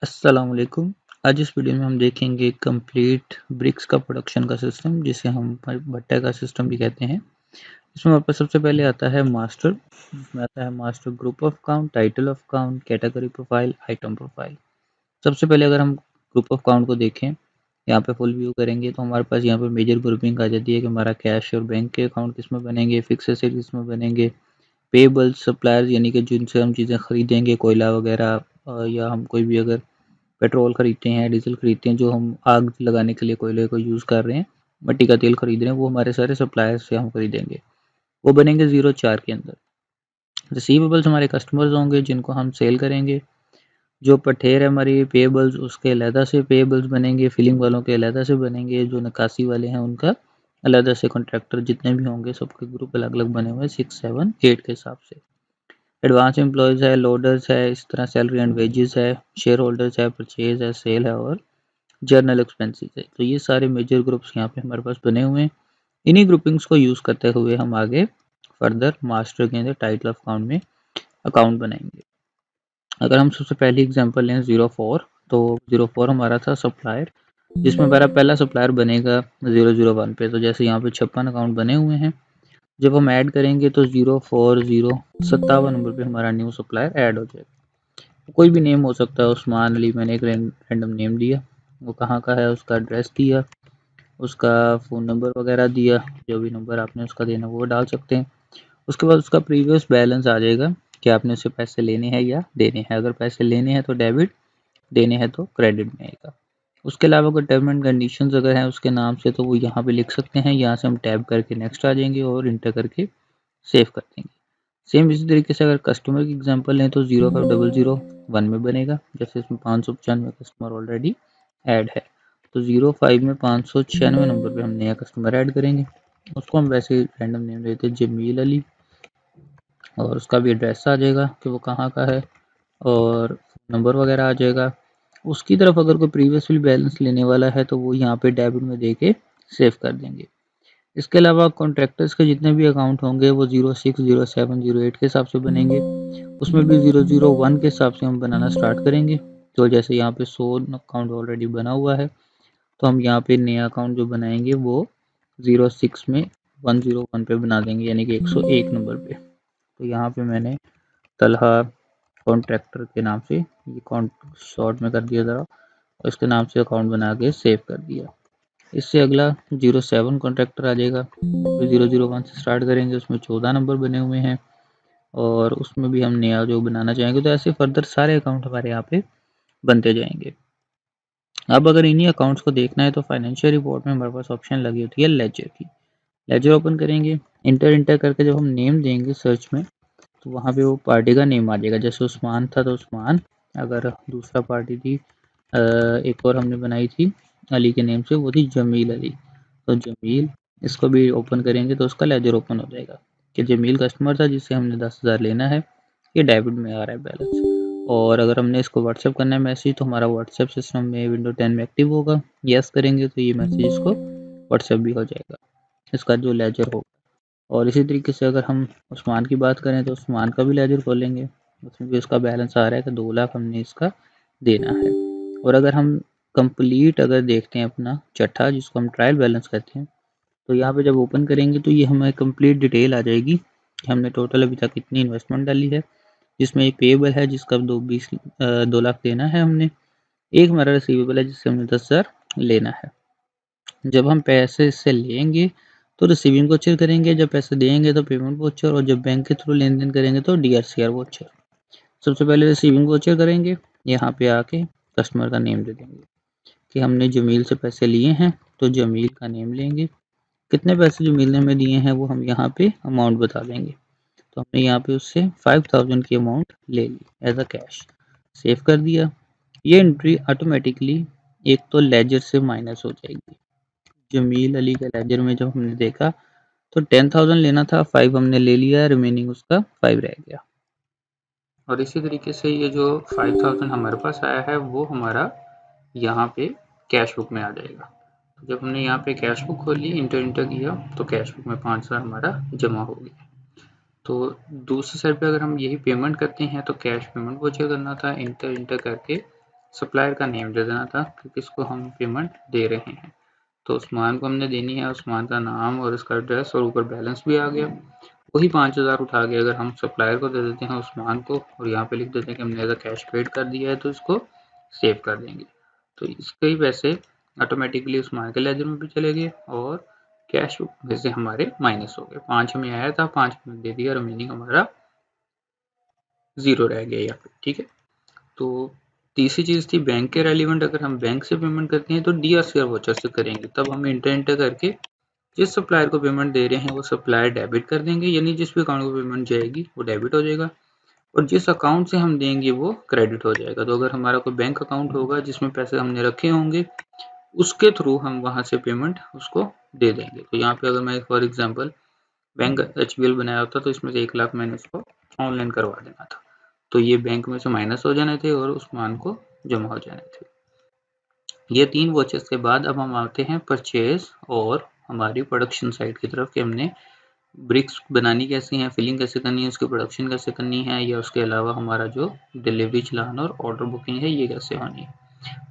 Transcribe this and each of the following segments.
अस्सलाम वालेकुम। आज इस वीडियो में हम देखेंगे कंप्लीट ब्रिक्स का प्रोडक्शन का सिस्टम, जिसे हम भट्टा का सिस्टम भी कहते हैं। इसमें हमारे पास सबसे पहले आता है मास्टर। इसमें आता है master group of count, title of count, category profile, item profile. सबसे पहले अगर हम ग्रुप ऑफ काउंट को देखें, यहाँ पे फुल व्यू करेंगे तो हमारे पास यहाँ पे मेजर ग्रुपिंग आ जाती है कि हमारा कैश और बैंक के अकाउंट किस में बनेंगे, फिक्स एसेट किस में बनेंगे, पेबल्स सप्लायर्स यानी कि जिनसे हम चीज़ें खरीदेंगे, कोयला वगैरह, या हम कोई भी अगर पेट्रोल खरीदते हैं, डीजल खरीदते हैं, जो हम आग लगाने के लिए कोयले को यूज़ कर रहे हैं, मिट्टी का तेल खरीद रहे हैं, वो हमारे सारे सप्लायर से हम खरीदेंगे, वो बनेंगे 0-4 के अंदर। रिसीवेबल्स हमारे कस्टमर्स होंगे जिनको हम सेल करेंगे। जो पठेर है हमारी पेएबल्स, उसके अलहदा से पेएबल्स बनेंगे, फिलिंग वालों के अलहदा से बनेंगे, जो निकासी वाले हैं उनका अलहदा से, कॉन्ट्रैक्टर जितने भी होंगे सबके ग्रुप अलग अलग बने हुए हैं 6, 7, 8 के हिसाब से। एडवांस एम्प्लॉयज़ है, लोडर्स है, इस तरह सैलरी एंड वेजेस है, शेयर होल्डर्स है, परचेज है, सेल है और जर्नल एक्सपेंसेस है। तो ये सारे मेजर ग्रुप्स यहाँ पे हमारे पास बने हुए हैं। इन्हीं ग्रुपिंग्स को यूज़ करते हुए हम आगे फर्दर मास्टर के अंदर टाइटल ऑफ अकाउंट में अकाउंट बनाएंगे। अगर हम सबसे पहली एग्जांपल लें 04, तो 04 हमारा था सप्लायर, जिसमें हमारा पहला सप्लायर बनेगा 001 पे। तो जैसे यहाँ पे 56 अकाउंट बने हुए हैं, जब हम ऐड करेंगे तो 04057 नंबर पे हमारा न्यू सप्लायर ऐड हो जाएगा। कोई भी नेम हो सकता है, उस्मान अली मैंने एक रैंडम नेम दिया, वो कहाँ का है उसका एड्रेस दिया, उसका फ़ोन नंबर वगैरह दिया, जो भी नंबर आपने उसका देना वो डाल सकते हैं। उसके बाद उसका प्रीवियस बैलेंस आ जाएगा कि आपने उससे पैसे लेने हैं या देने हैं। अगर पैसे लेने हैं तो डेबिट, देने हैं तो क्रेडिट में आएगा। उसके अलावा अगर टर्म एंड कंडीशंस अगर हैं उसके नाम से, तो वो यहाँ पे लिख सकते हैं। यहाँ से हम टैब करके नेक्स्ट आ जाएंगे और इंटर करके सेव कर देंगे। सेम इसी तरीके से अगर कस्टमर की एग्जांपल लें तो 05001 में बनेगा, जैसे इसमें 595 कस्टमर ऑलरेडी ऐड है, तो 05 में 596 नंबर पे हम नया कस्टमर ऐड करेंगे। उसको हम वैसे ही रैंडम नेम देते हैं जमील अली, और उसका भी एड्रेस आ जाएगा कि वो कहाँ का है, और नंबर वगैरह आ जाएगा। उसकी तरफ अगर कोई प्रीवियसली बैलेंस लेने वाला है तो वो यहाँ पे डेबिट में दे के सेव कर देंगे। इसके अलावा कॉन्ट्रैक्टर्स के जितने भी अकाउंट होंगे वो 06, 07, 08 के हिसाब से बनेंगे। उसमें भी 001 के हिसाब से हम बनाना स्टार्ट करेंगे। तो जैसे यहाँ पे 100 अकाउंट ऑलरेडी बना हुआ है, तो हम यहाँ पे नया अकाउंट जो बनाएंगे वो 06 में 101 पे बना देंगे, यानी कि 101 नंबर पे। तो यहाँ पे मैंने तलहा कॉन्ट्रैक्टर के नाम से ये अकाउंट शॉर्ट में कर दिया ज़रा, और इसके नाम से अकाउंट बना के सेव कर दिया। इससे अगला 07 कॉन्ट्रैक्टर आ जाएगा, फिर 001 से स्टार्ट करेंगे, उसमें 14 नंबर बने हुए हैं और उसमें भी हम नया जो बनाना चाहेंगे। तो ऐसे फर्दर सारे अकाउंट हमारे यहाँ पे बनते जाएंगे। अब अगर इन्हीं अकाउंट्स को देखना है तो फाइनेंशियल रिपोर्ट में हमारे पास ऑप्शन लगी होती है लेजर की। लेजर ओपन करेंगे, इंटर इंटर करके जब हम नेम देंगे सर्च में, तो वहाँ पे वो पार्टी का नेम आ जाएगा। जैसे उस्मान था तो उस्मान, अगर दूसरा पार्टी थी एक और हमने बनाई थी अली के नेम से, वो थी जमील अली, तो जमील, इसको भी ओपन करेंगे तो उसका लेजर ओपन हो जाएगा कि जमील कस्टमर था जिससे हमने 10,000 लेना है, ये डेबिट में आ रहा है बैलेंस। और अगर हमने इसको व्हाट्सएप करना है मैसेज, तो हमारा व्हाट्सएप सिस्टम में विंडो 10 में एक्टिव होगा, यस करेंगे तो ये मैसेज इसको व्हाट्सएप भी हो जाएगा, इसका जो लेजर होगा। और इसी तरीके से अगर हम उस्मान की बात करें तो उस्मान का भी लेजर खोलेंगे, उसमें भी उसका बैलेंस आ रहा है कि 2 लाख हमने इसका देना है। और अगर हम कंप्लीट अगर देखते हैं अपना चट्ठा, जिसको हम ट्रायल बैलेंस कहते हैं, तो यहाँ पे जब ओपन करेंगे तो ये हमें कंप्लीट डिटेल आ जाएगी कि हमने टोटल अभी तक कितनी इन्वेस्टमेंट डाली है, जिसमें एक पेएबल है जिसका 2 लाख देना है हमने, एक हमारा रिसीवेबल है जिससे हमने 10,000 लेना है। जब हम पैसे इससे लेंगे तो रिसीविंग वाउचर करेंगे, जब पैसे देंगे तो पेमेंट वाउचर, और जब बैंक के थ्रू लेन देन करेंगे तो DRCR वाउचर। सबसे पहले रिसीविंग वाउचर करेंगे, यहाँ पे आके कस्टमर का नेम दे देंगे कि हमने जमील से पैसे लिए हैं, तो जमील का नेम लेंगे, कितने पैसे जमील ने हमें दिए हैं वो हम यहाँ पे अमाउंट बता देंगे। तो हमने यहाँ पे उससे 5,000 की अमाउंट ले ली एज अ कैश, सेव कर दिया। ये एंट्री ऑटोमेटिकली एक तो लेजर से माइनस हो जाएगी। जमील अली के लेजर में जब हमने देखा तो 10,000 लेना था, 5 हमने ले लिया, रिमेनिंग उसका 5 रह गया। और इसी तरीके से ये जो 5,000 हमारे पास आया है वो हमारा यहाँ पे कैश बुक में आ जाएगा। तो जब हमने यहाँ पे कैश बुक खोली, इंटर किया, तो कैश बुक में 5,000 हमारा जमा हो गया। तो दूसरी साइड पे अगर हम यही पेमेंट करते हैं तो कैश पेमेंट वाउचर करना था, इंटर करके सप्लायर का नेम दे देना था कि किसको हम पेमेंट दे रहे हैं। तो उस्मान को हमने देनी है, उस्मान का नाम और उसका एड्रेस, और ऊपर बैलेंस भी आ गया। वही 5000 उठा के अगर हम सप्लायर को दे देते हैं उस्मान को, और यहाँ पे लिख देते हैं कि हमने एज कैश पेड कर दिया है, तो इसको सेव कर देंगे। तो इसके ही पैसे ऑटोमेटिकली उस्मान के लेजर में भी चले गए और कैश में से हमारे माइनस हो गए। 5 हमें आया था, 5 हमें दे दिया, रिमेनिंग हमारा 0 रह गया यहाँ पे। ठीक है, तो तीसरी चीज़ थी बैंक के रेलिवेंट। अगर हम बैंक से पेमेंट करते हैं तो DRCR वाउचर से करेंगे। तब हम इंटर करके जिस सप्लायर को पेमेंट दे रहे हैं वो सप्लायर डेबिट कर देंगे, यानी जिस भी अकाउंट को पेमेंट जाएगी वो डेबिट हो जाएगा, और जिस अकाउंट से हम देंगे वो क्रेडिट हो जाएगा। तो अगर हमारा कोई बैंक अकाउंट होगा जिसमें पैसे हमने रखे होंगे, उसके थ्रू हम वहाँ से पेमेंट उसको दे देंगे। तो यहाँ पे अगर मैं फॉर एग्जांपल बैंक HBL बनाया होता तो इसमें से 1 लाख मैंने उसको ऑनलाइन करवा देना था, तो ये बैंक में से माइनस हो जाने थे और उस्मान को जमा हो जाने थे। ये 3 वॉचेस के बाद अब हम आते हैं परचेज और हमारी प्रोडक्शन साइड की तरफ, कि हमने ब्रिक्स बनानी कैसी है, फिलिंग कैसे करनी है, उसकी प्रोडक्शन कैसे करनी है, या उसके अलावा हमारा जो डिलीवरी चलान और ऑर्डर बुकिंग है ये कैसे होनी है।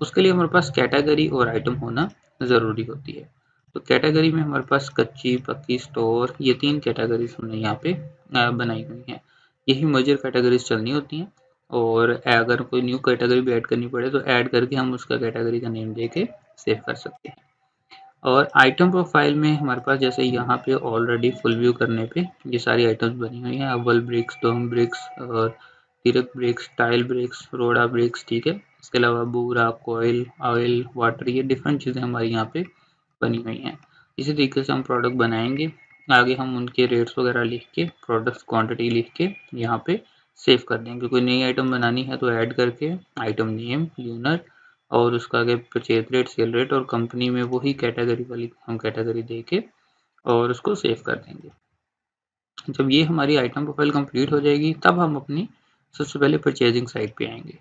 उसके लिए हमारे पास कैटेगरी और आइटम होना ज़रूरी होती है। तो कैटेगरी में हमारे पास कच्ची, पक्की, स्टोर, ये 3 कैटेगरीज हमने यहाँ पे बनाई हुई हैं। यही मेजर कैटेगरीज चलनी होती हैं, और अगर कोई न्यू कैटेगरी भी ऐड करनी पड़े तो ऐड करके हम उसका कैटेगरी का नेम दे के सेव कर सकते हैं। और आइटम प्रोफाइल में हमारे पास जैसे यहाँ पे ऑलरेडी फुल व्यू करने पे ये सारी आइटम्स बनी हुई हैं, अव्वल ब्रिक्स, दोम ब्रिक्स और तिरक ब्रिक्स, टाइल ब्रिक्स, रोडा ब्रिक्स। ठीक है, इसके अलावा बूरा, कोयल, ऑयल, वाटर, ये डिफरेंट चीज़ें हमारी यहाँ पे बनी हुई हैं। इसी तरीके से हम प्रोडक्ट बनाएंगे, आगे हम उनके रेट्स वगैरह लिख के, प्रोडक्ट क्वांटिटी लिख के यहाँ पे सेव कर देंगे। कोई नई आइटम बनानी है तो ऐड करके आइटम नेम, यूनर और उसका आगे परचेज रेट, सेल रेट, और कंपनी में वही कैटेगरी वाली हम कैटेगरी दे के और उसको सेव कर देंगे। जब ये हमारी आइटम प्रोफाइल कंप्लीट हो जाएगी तब हम अपनी सबसे पहले परचेजिंग साइड पे आएंगे।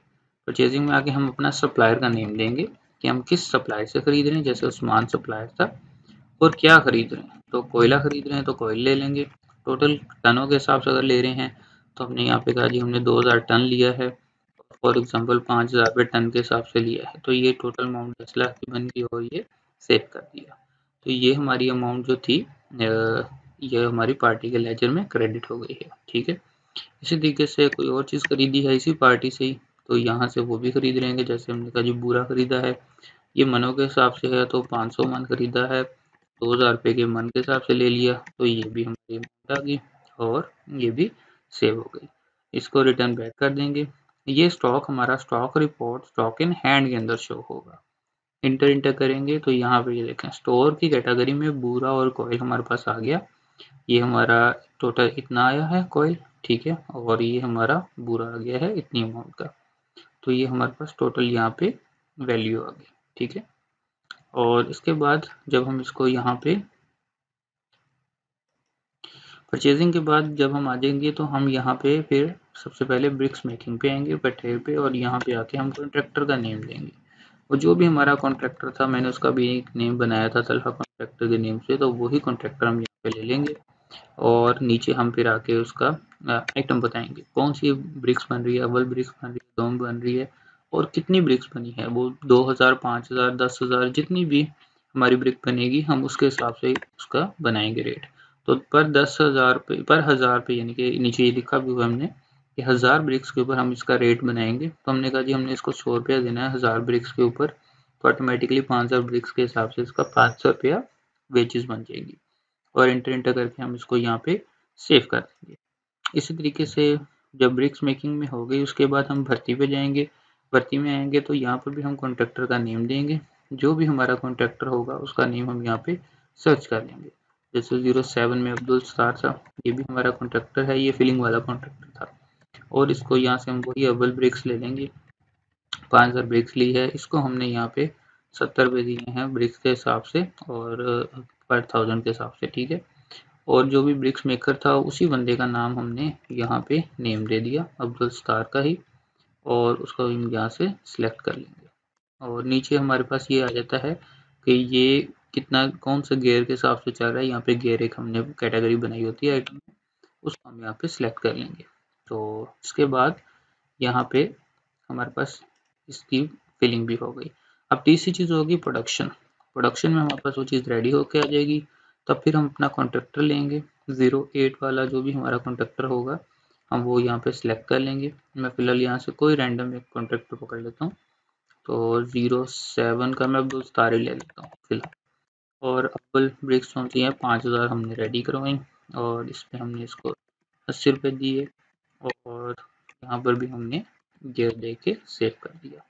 परचेजिंग में आके हम अपना सप्लायर का नेम देंगे कि हम किस सप्लायर से खरीद रहे हैं। जैसे उस्मान सप्लायर था, और क्या खरीद रहे हैं, तो कोयला खरीद रहे हैं तो कोयल ले लेंगे। टोटल टनों के हिसाब से अगर ले रहे हैं तो हमने यहाँ पे कहा जी हमने 2000 टन लिया है, फॉर एग्जांपल 5000 रुपये टन के हिसाब से लिया है, तो ये टोटल अमाउंट 10 लाख की बन गई और ये सेव कर दिया। तो ये हमारी अमाउंट जो थी ये हमारी पार्टी के लेजर में क्रेडिट हो गई है। ठीक है, इसी तरीके से कोई और चीज़ खरीदी है इसी पार्टी से ही, तो यहाँ से वो भी खरीद लेंगे। जैसे हमने कहा जी बूरा खरीदा है, ये मनों के हिसाब से है तो 500 मन खरीदा है, 2000 रुपये के मन के हिसाब से ले लिया, तो ये भी हमारी अमाउंट आ गई और ये भी सेव हो गई। इसको रिटर्न बैक कर देंगे। ये स्टॉक हमारा stock report stock in hand के अंदर शो होगा। इंटर करेंगे तो यहाँ पे ये देखें स्टोर की कैटेगरी में बूरा और कोयल हमारे पास आ गया। ये हमारा टोटल इतना आया है कोयल, ठीक है, और ये हमारा बूरा आ गया है इतनी अमाउंट का। तो ये हमारे पास टोटल यहाँ पे वैल्यू आ गई। ठीक है, और इसके बाद जब हम इसको यहाँ पे परचेजिंग के बाद जब हम आ जाएंगे तो हम यहाँ पे फिर सबसे पहले ब्रिक्स मेकिंग पे आएंगे पटेर पे, और यहाँ पे आके हम कॉन्ट्रैक्टर का नेम देंगे। और जो भी हमारा कॉन्ट्रैक्टर था मैंने उसका भी एक नेम बनाया था तलहा कॉन्ट्रैक्टर के नेम से, तो वही कॉन्ट्रैक्टर हम यहाँ पे ले लेंगे। और नीचे हम फिर आके उसका आइटम बताएंगे कौन सी ब्रिक्स बन रही है, अव्वल ब्रिक्स बन रही है, दोम बन रही है, और कितनी ब्रिक्स बनी है। वो 2000, 5000, 10,000 जितनी भी हमारी ब्रिक बनेगी हम उसके हिसाब से उसका बनाएंगे रेट। तो पर 10,000 पे, पर 1000 पे, यानी कि नीचे ये लिखा भी हुआ हमने कि 1000 ब्रिक्स के ऊपर हम इसका रेट बनाएंगे। तो हमने कहा जी हमने इसको 100 रुपया देना है 1000 ब्रिक्स के ऊपर, तो ऑटोमेटिकली 5000 ब्रिक्स के हिसाब से इसका 500 रुपया वेजेस बन जाएगी। और इंटर करके हम इसको यहाँ पे सेव कर देंगे। इसी तरीके से जब ब्रिक्स मेकिंग में हो गई उसके बाद हम भर्ती पे जाएंगे। भर्ती में आएंगे तो यहाँ पर भी हम कॉन्ट्रैक्टर का नेम देंगे। जो भी हमारा कॉन्ट्रैक्टर होगा उसका नेम हम यहाँ पे सर्च कर लेंगे। जैसे 07 में अब्दुल सत्तार था, ये भी हमारा कॉन्ट्रैक्टर है, ये फिलिंग वाला कॉन्ट्रैक्टर था। और इसको यहाँ से हम वही अव्वल ब्रिक्स ले लेंगे, 5000 ब्रिक्स ली है, इसको हमने यहाँ पे 70 रुपये दिए हैं ब्रिक्स के हिसाब से और पर 1000 के हिसाब से। ठीक है, और जो भी ब्रिक्स मेकर था उसी बंदे का नाम हमने यहाँ पे नेम दे दिया अब्दुल सत्तार का ही, और उसको हम यहाँ से सिलेक्ट कर लेंगे। और नीचे हमारे पास ये आ जाता है कि ये कितना कौन सा गियर के हिसाब से चल रहा है। यहाँ पे गियर एक हमने कैटेगरी बनाई होती है आइटम में, उसको हम यहाँ पे सिलेक्ट कर लेंगे। तो इसके बाद यहाँ पे हमारे पास इसकी फिलिंग भी हो गई। अब तीसरी चीज़ होगी प्रोडक्शन। प्रोडक्शन में हमारे पास वो चीज़ रेडी होके आ जाएगी, तब फिर हम अपना कॉन्ट्रैक्टर लेंगे 08 वाला, जो भी हमारा कॉन्ट्रैक्टर होगा हम वो यहाँ पे सिलेक्ट कर लेंगे। मैं फिलहाल यहाँ से कोई रैंडम एक कॉन्ट्रैक्टर पकड़ लेता हूँ, तो 07 का मैं अब तारे ले लेता हूँ फिलहाल। और अप्पल ब्रिक्स कौन सी है, 5000 हमने रेडी करवाई और इस पे हमने इसको 80 रुपये दिए और यहाँ पर भी हमने गियर दे के सेव कर दिया।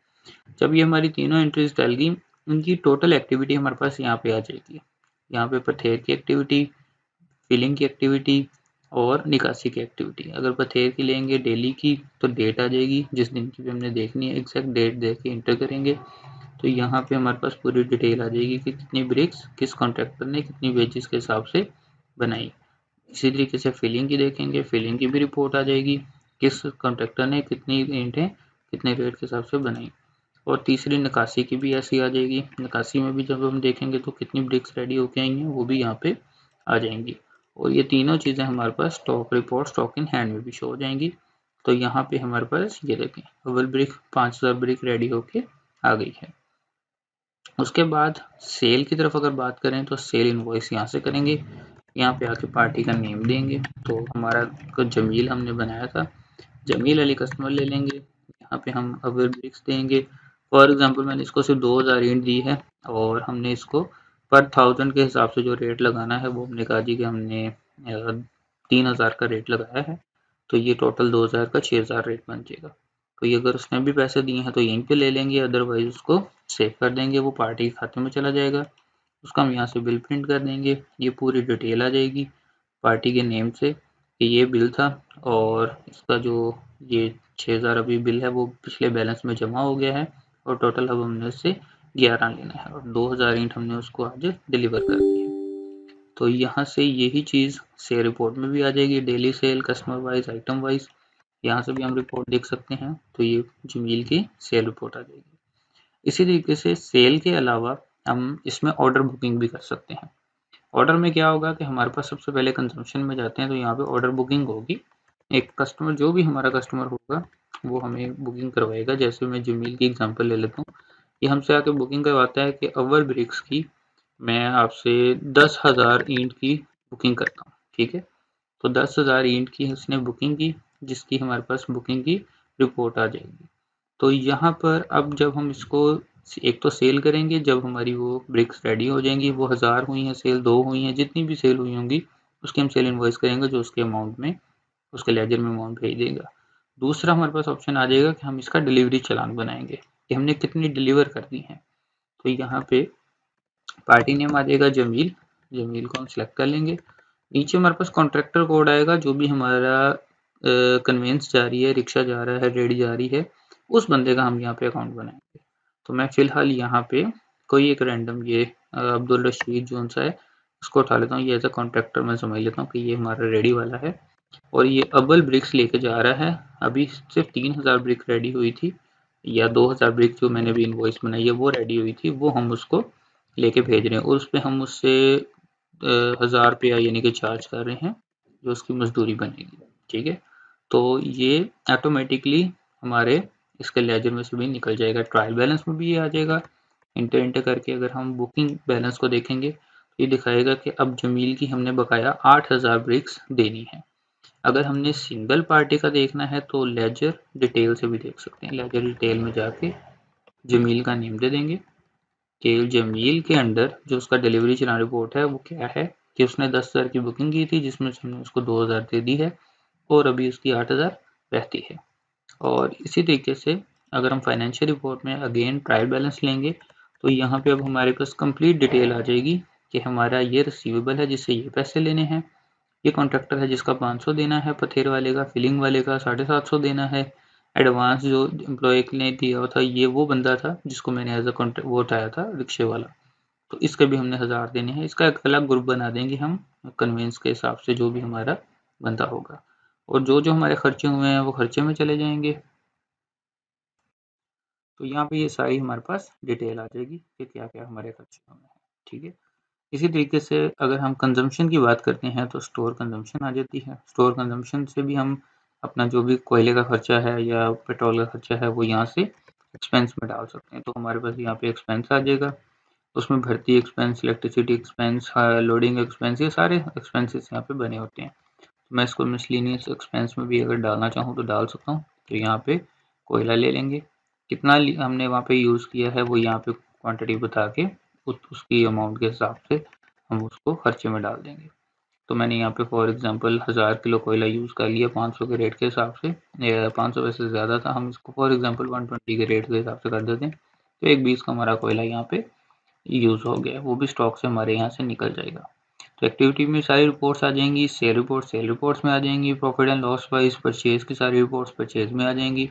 जब ये हमारी तीनों एंट्रीज डल गई, उनकी टोटल एक्टिविटी हमारे पास यहाँ पे आ जाएगी। यहाँ पे पथेर की एक्टिविटी, फिलिंग की एक्टिविटी और निकासी की एक्टिविटी। अगर पथेर की लेंगे डेली की तो डेट आ जाएगी, जिस दिन की भी हमने देखनी है एग्जैक्ट डेट दे के इंटर करेंगे तो यहाँ पे हमारे पास पूरी डिटेल आ जाएगी कि कितनी ब्रिक्स किस कॉन्ट्रैक्टर ने कितनी वेजेस के हिसाब से बनाई। इसी तरीके से फिलिंग की देखेंगे, फिलिंग की भी रिपोर्ट आ जाएगी, किस कॉन्ट्रैक्टर ने कितनी ईंटें कितने रेट के हिसाब से बनाई। और तीसरी निकासी की भी ऐसी आ जाएगी, निकासी में भी जब हम देखेंगे तो कितनी ब्रिक्स रेडी होके आई हैं वो भी यहाँ पे आ जाएंगी। और ये तीनों चीज़ें हमारे पास stock report stock in hand में भी शो हो जाएंगी। तो यहाँ पे हमारे पास ये देखें अव्वल ब्रिक 5000 ब्रिक रेडी होके आ गई है। उसके बाद सेल की तरफ अगर बात करें तो सेल इनवॉइस यहाँ से करेंगे, यहाँ पे आके पार्टी का नेम देंगे। तो हमारा जमील हमने बनाया था, जमील अली कस्टमर ले लेंगे। यहाँ पे हम अवेयर ब्रिक्स देंगे। फॉर एग्जांपल मैंने इसको सिर्फ 2000 ईंट दी है और हमने इसको पर 1000 के हिसाब से जो रेट लगाना है वो हमने कहा जी कि हमने 3000 का रेट लगाया है, तो ये टोटल 2000 का 6000 रेट बन जाएगा। तो ये अगर उसने भी पैसे दिए हैं तो यहीं पे ले लेंगे, अदरवाइज उसको सेव कर देंगे, वो पार्टी के खाते में चला जाएगा। उसका हम यहाँ से बिल प्रिंट कर देंगे, ये पूरी डिटेल आ जाएगी पार्टी के नेम से कि ये बिल था और इसका जो ये 6000 अभी बिल है वो पिछले बैलेंस में जमा हो गया है और टोटल अब हमने उससे 11 लेना है और 2000 ईंट हमने उसको आज डिलीवर कर दी है। तो यहाँ से यही चीज़ सेल रिपोर्ट में भी आ जाएगी, daily cell, customer wise, item wise, यहाँ से भी हम रिपोर्ट देख सकते हैं। तो ये जमील की सेल रिपोर्ट आ जाएगी। इसी तरीके से सेल के अलावा हम इसमें ऑर्डर बुकिंग भी कर सकते हैं। ऑर्डर में क्या होगा कि हमारे पास सबसे पहले कंजम्पशन में जाते हैं तो यहाँ पे ऑर्डर बुकिंग होगी। एक कस्टमर जो भी हमारा कस्टमर होगा वो हमें बुकिंग करवाएगा। जैसे मैं जमील की एग्जांपल ले लेता हूँ, ये हमसे आके बुकिंग करवाता है कि अवर ब्रिक्स की मैं आपसे 10,000 ईंट की बुकिंग करता हूँ, ठीक है। तो 10,000 ईंट की उसने बुकिंग की, जिसकी हमारे पास बुकिंग की रिपोर्ट आ जाएगी। तो यहाँ पर अब जब हम इसको एक तो सेल करेंगे, जब हमारी वो ब्रिक्स रेडी हो जाएंगी, वो 1000 हुई हैं सेल, 2 हुई हैं, जितनी भी सेल हुई होंगी उसकी हम सेल इनवॉइस करेंगे, जो उसके अमाउंट में उसके लेजर में अमाउंट भेज देगा। दूसरा हमारे पास ऑप्शन आ जाएगा कि हम इसका डिलीवरी चालान बनाएंगे कि हमने कितनी डिलीवर कर दी है। तो यहाँ पे पार्टी नेम आ जाएगा जमील, जमील को हम सिलेक्ट कर लेंगे। नीचे हमारे पास कॉन्ट्रैक्टर कोड आएगा, जो भी हमारा कन्वेंस जा रही है, रिक्शा जा रहा है, रेडी जा रही है, उस बंदे का हम यहाँ पे अकाउंट बनाएंगे। तो मैं फिलहाल यहाँ पे कोई एक रैंडम ये अब्दुल रशीद जोन सा है, उसको उठा लेता हूँ। ये एज अ कॉन्ट्रैक्टर मैं समझ लेता हूँ कि ये हमारा रेडी वाला है और ये अव्वल ब्रिक्स लेके जा रहा है। अभी सिर्फ 3000 ब्रिक रेडी हुई थी या 2000 ब्रिक जो मैंने भी इनवॉइस बनाई है वो रेडी हुई थी, वो हम उसको लेके भेज रहे हैं और उस पर हम उससे 1000 रुपया यानी कि चार्ज कर रहे हैं, जो उसकी मजदूरी बनेगी, ठीक है। तो ये ऑटोमेटिकली हमारे इसके लेजर में से भी निकल जाएगा, ट्रायल बैलेंस में भी ये आ जाएगा। इंटर इंटर करके अगर हम बुकिंग बैलेंस को देखेंगे तो ये दिखाएगा कि अब जमील की हमने बकाया 8000 ब्रिक्स देनी है। अगर हमने सिंगल पार्टी का देखना है तो लेजर डिटेल से भी देख सकते हैं। लेजर डिटेल में जाके जमील का नेम दे देंगे कि जमील के अंडर जो उसका डिलीवरी चालान रिपोर्ट है वो क्या है कि उसने 10,000 की बुकिंग की थी, जिसमें से हमने उसको 2000 दे दी है और अभी उसकी 8000 रहती है। और इसी तरीके से अगर हम फाइनेंशियल रिपोर्ट में अगेन ट्रायल बैलेंस लेंगे तो यहाँ पे अब हमारे पास कंप्लीट डिटेल आ जाएगी कि हमारा ये रिसीवेबल है जिससे ये पैसे लेने हैं, ये कॉन्ट्रैक्टर है जिसका 500 देना है, पथेर वाले का, फिलिंग वाले का 750 देना है, एडवांस जो एम्प्लॉय ने दिया था ये वो बंदा था जिसको मैंने एज अ कॉन्ट्रैक्ट वो उठाया था रिक्शे वाला, तो इसके भी हमने 1000 देने हैं। इसका एक अलग ग्रुप बना देंगे हम कन्वेंस के हिसाब से, जो भी हमारा बंदा होगा और जो जो हमारे खर्चे हुए हैं वो खर्चे में चले जाएंगे। तो यहाँ पे ये सारी हमारे पास डिटेल आ जाएगी कि क्या क्या हमारे खर्चे हुए हैं, ठीक है। इसी तरीके से अगर हम कंजम्पशन की बात करते हैं तो स्टोर कंजम्पशन आ जाती है। स्टोर कंजम्पशन से भी हम अपना जो भी कोयले का खर्चा है या पेट्रोल का खर्चा है वो यहाँ से एक्सपेंस में डाल सकते हैं। तो हमारे पास यहाँ पे एक्सपेंस आ जाएगा, उसमें भर्ती expense, electricity expense, loading expense, ये सारे एक्सपेंसेस यहाँ पे बने होते हैं। तो मैं इसको मिसलेनियस एक्सपेंस में भी अगर डालना चाहूँ तो डाल सकता हूँ। तो यहाँ पे कोयला ले लेंगे, कितना हमने वहाँ पे यूज़ किया है वो यहाँ पे क्वांटिटी बता के उसकी अमाउंट के हिसाब से हम उसको खर्चे में डाल देंगे। तो मैंने यहाँ पे फॉर एग्जांपल 1000 किलो कोयला यूज़ कर लिया 500 के रेट के हिसाब से, 500 वैसे ज़्यादा था, हम इसको फॉर एग्जांपल 120 के रेट के हिसाब से कर देते हैं। तो एक 20 का हमारा कोयला यहाँ पे यूज़ हो गया, वो भी स्टॉक से हमारे यहाँ से निकल जाएगा। तो एक्टिविटी में सारी रिपोर्ट्स आ जाएंगी, सेल रिपोर्ट्स में आ जाएंगी, profit and loss wise purchase की सारी रिपोर्ट्स परचेज में आ जाएंगी,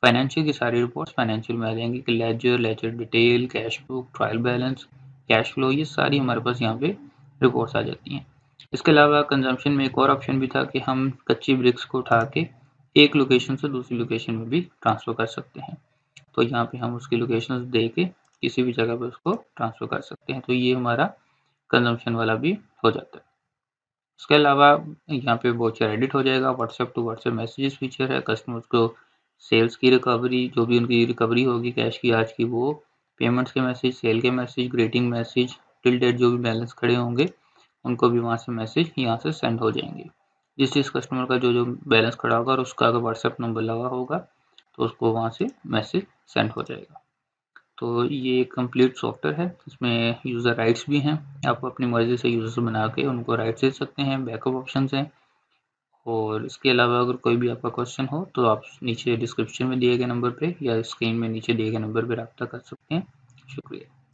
फाइनेंशियल की सारी रिपोर्ट्स फाइनेंशियल में आ जाएंगी कि ledger detail, cash book, trial balance, cash flow, ये सारी हमारे पास यहाँ पे रिपोर्ट्स आ जाती हैं। इसके अलावा कंजम्पशन में एक और ऑप्शन भी था कि हम कच्ची ब्रिक्स को उठा के एक लोकेशन से दूसरी लोकेशन में भी ट्रांसफ़र कर सकते हैं। तो यहाँ पे हम उसकी लोकेशन दे के किसी भी जगह पे उसको ट्रांसफ़र कर सकते हैं। तो ये हमारा कंजम्पशन वाला भी हो जाता है। इसके अलावा यहाँ पे वाउचर एडिट हो जाएगा, WhatsApp to WhatsApp messages feature है, कस्टमर्स को सेल्स की रिकवरी, जो भी उनकी रिकवरी होगी कैश की आज की, वो पेमेंट्स के मैसेज, सेल के message, greeting message, till date जो भी बैलेंस खड़े होंगे उनको भी वहाँ से मैसेज यहाँ से सेंड हो जाएंगे। जिस कस्टमर का जो जो बैलेंस खड़ा होगा और उसका अगर व्हाट्सएप नंबर लगा होगा तो उसको वहाँ से मैसेज सेंड हो जाएगा। तो ये कंप्लीट सॉफ्टवेयर है, इसमें यूज़र राइट्स भी हैं, आप अपनी मर्ज़ी से यूज़र बना के उनको राइट्स दे सकते हैं, बैकअप ऑप्शंस हैं। और इसके अलावा अगर कोई भी आपका क्वेश्चन हो तो आप नीचे डिस्क्रिप्शन में दिए गए नंबर पे या स्क्रीन में नीचे दिए गए नंबर पे रब्ता कर सकते हैं। शुक्रिया।